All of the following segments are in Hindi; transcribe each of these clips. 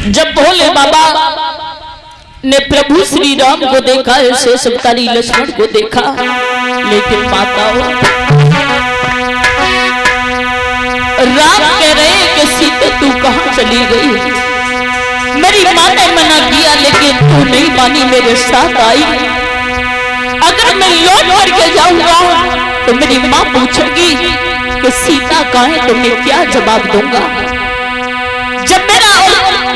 जब भोले बाबा ने प्रभु श्री राम को देखा, ऐसे सवतारी लक्ष्मण को देखा, लेकिन माताओं राम कह रहे कि सीता तू कहां चली गई? मेरी मां ने मना किया लेकिन तू नहीं मानी, मेरे साथ आई। अगर मैं लौट करके जाऊंगा तो मेरी मां पूछेगी कि सीता कहां है, तो मैं क्या जवाब दूंगा? जब मेरा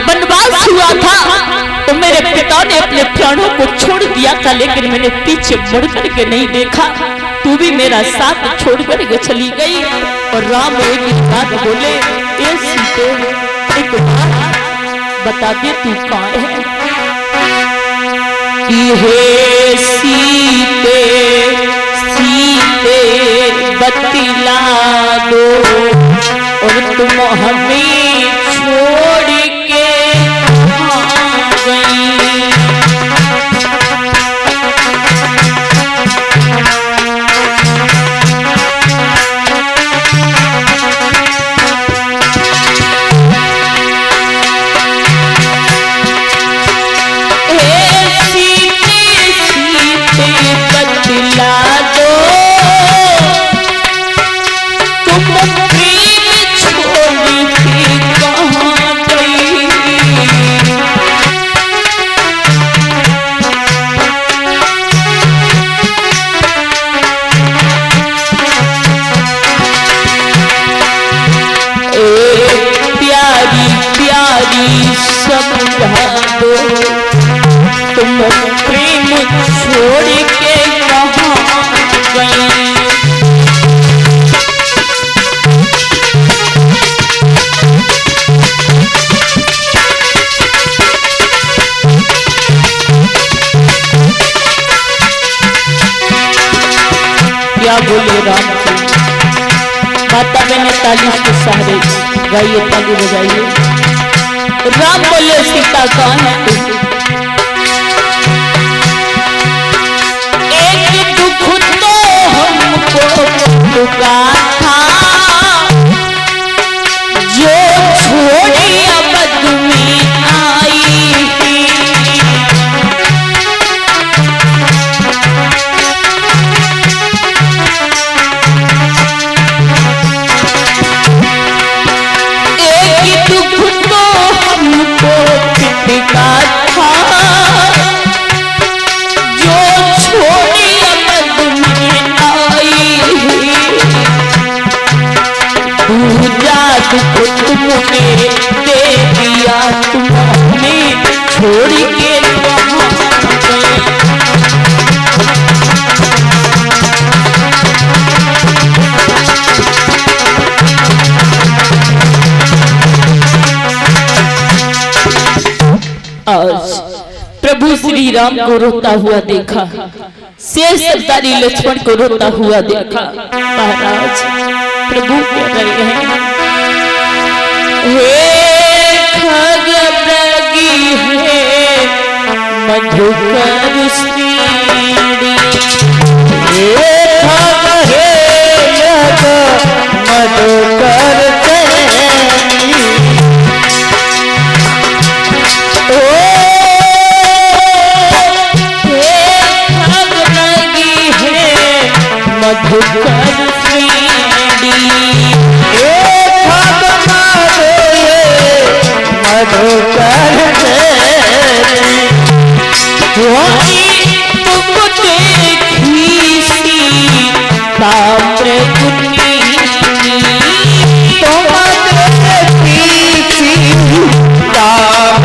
वनवास हुआ था तो मेरे पिता ने अपने प्राणों को छोड़ दिया था, लेकिन मैंने पीछे मुड़ करके नहीं देखा। तू भी मेरा साथ छोड़ करके चली गई। और राम एक बात बोले, ए सीते एक बात बता दे, तू कहाँ है? हे सीते सीते बतला दो, और तुम हमें छोड़ के गई। तुम प्रेम छोड़ के कहां गई? क्या बोले राम जी? माता मैंने ताली के सहारे गाइए, ताली बजाइए। राम बोले सीता कहां है तू? एक दुख तो हमको दुखा था, जो छोड़ी अब तुम्हें आई। एक दुख तो हमको पिता था, जो छोड़ी अब तुम्हें आई। पूजा दुख तुमने दे दिया, तुमने छोड़ के आज प्रभु श्री राम को रोता हुआ देखा, शेष सवतारी लक्ष्मण को रोता हुआ देखा। महाराज प्रभु कह रहे हैं, हे खगमृगी है मधुकर श्रीणी, हे खग हे मधुकर मधुकर श्रीणी, मधुकर तुम देखी सी ताम्र गुनी, तुम देखी सी ताम्र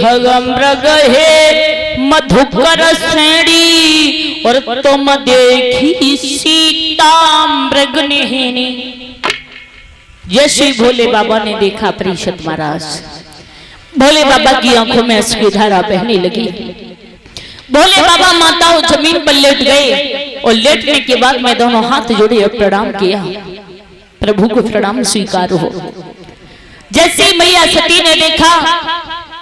खगमृग हे मधुकर श्रेणी, और तुम देखी सीता मृगनेहिनी। जैसे भोले बाबा ने देखा परीक्षित महाराज, भोले बाबा की आंखों में अश्रु धारा बहने लगी। भोले बाबा माताओं जमीन पर लेट गए, और लेटने के बाद मैं दोनों हाथ जोड़े और प्रणाम किया, प्रभु को प्रणाम स्वीकार हो। जैसे मैया सती ने देखा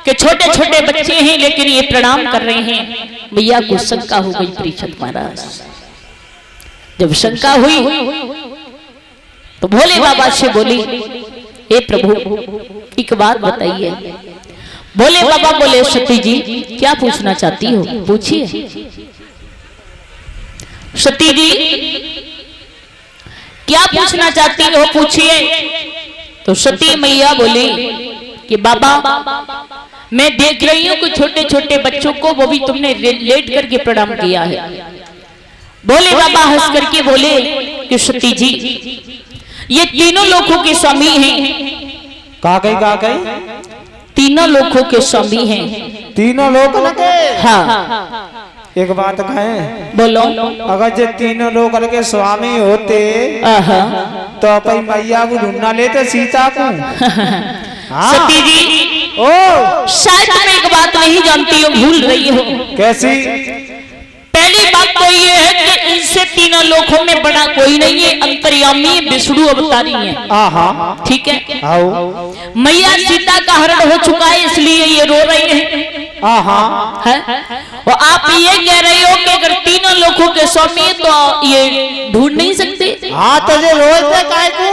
कि छोटे छोटे बच्चे हैं लेकिन ये प्रणाम कर रहे हैं, मैया को शंका हो गई परीक्षित महाराज। जब शंका हुई तो भोले बाबा से बोली, हे प्रभु एक बात बताइए। भोले बाबा बोले, सती जी क्या पूछना चाहती हो, पूछिए। सती जी क्या पूछना चाहती हो, पूछिए। तो सती मैया बोली कि बाबा मैं देख रही हूं कि छोटे छोटे बच्चों को वो भी तुमने लेट करके प्रणाम किया है। भोले बाबा हंस करके बोले कि सती जी ये तीनों लोगों के स्वामी हैं। काकई तीनों लोगों के स्वामी हैं। तीनों लोग के? हाँ। एक बात कहें, बोलो। अगर जे तीनों लोग के स्वामी होते तो अपन मैया को ढूंढना लेते सीता को। हाँ। सती जी ओ शायद मैं एक बात नहीं जानती हो, भूल रही हो। कैसी? पहली बात तो ये है कि इनसे तीनों लोगों में बड़ा कोई नहीं है, अंतर्यामी विष्णु अवतारी है। ठीक है। आओ। मैया सीता का हरण हो चुका है इसलिए ये रो रहे हैं। है? और आप ये कह रहे हो कि अगर तीनों लोगों के स्वामी तो ये ढूंढ नहीं सकते। हाँ तो ये रोते काहे को?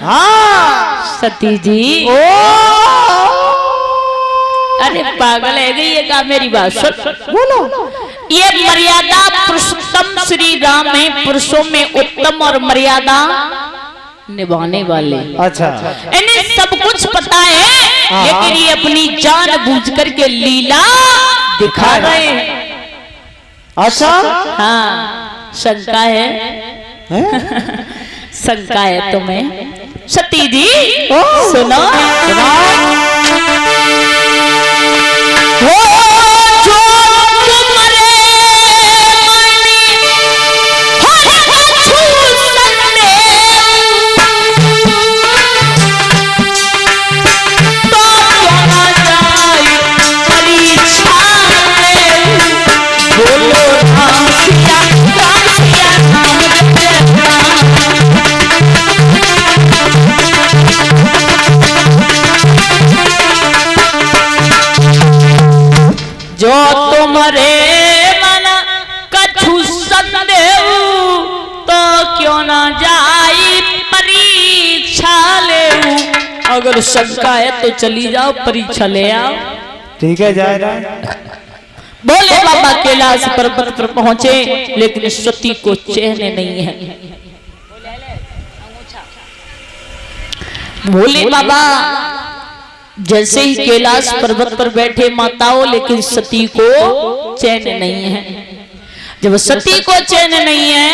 हाँ सती जी। ओ अरे पागल है गई है का मेरी बात सुन। बोलो। ये मर्यादा पुरुषोत्तम श्री राम है, पुरुषों में उत्तम और मर्यादा निभाने वाले। अच्छा। इन्हें सब कुछ पता है लेकिन ये अपनी जान बूझ करके लीला दिखा रहे हैं। अच्छा। हाँ शंका है, शंका है तुम्हें। सती जी सुनो। जो तुम्हारे मन कछु संदेह तो क्यों ना जाई परीक्षा ले। अगर शंका है तो चली जाओ परीक्षा ले आओ। ठीक है जा रहा है। भोले बाबा कैलाश पर्वत पर पहुंचे लेकिन सती को चैन नहीं है। भोले बाबा जैसे ही कैलाश पर्वत पर बैठे माताओं, लेकिन सती को चैन नहीं है। जब सती को चैन नहीं है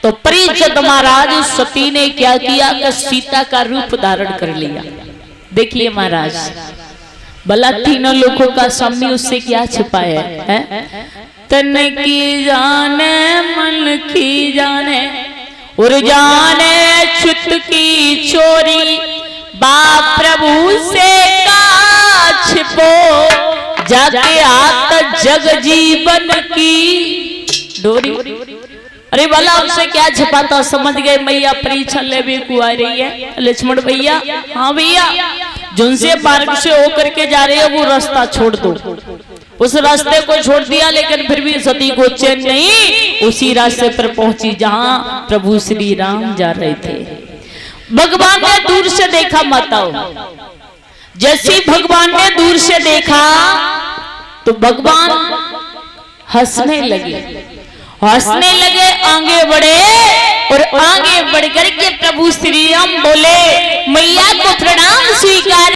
तो परीक्षित महाराज सती ने क्या किया कि सीता का रूप धारण कर लिया। देखिए महाराज भला तीनों लोगों का स्वामी उससे क्या छिपाया है? तन की जाने मन की जाने और जाने छुत की चोरी, बाप प्रभु से का छिपो जाके आत जग जीवन की डोरी। अरे भला उससे क्या छिपाता? समझ गए मैया परीक्षा ले भी कुआ रही है। लक्ष्मण भैया, हाँ भैया, जिनसे मार्ग से होकर के जा रहे हो वो रास्ता छोड़ दो। उस रास्ते को छोड़ दिया लेकिन फिर भी सती को चैन नहीं, उसी रास्ते पर पहुंची जहां प्रभु श्री राम जा रहे थे। भगवान ने दूर से देखा माताओं, जैसे भगवान ने दूर से देखा तो भगवान हंसने लगे, हंसने लगे, आगे बढ़े और आगे बढ़ करके प्रभु श्री राम बोले मैया को प्रणाम स्वीकार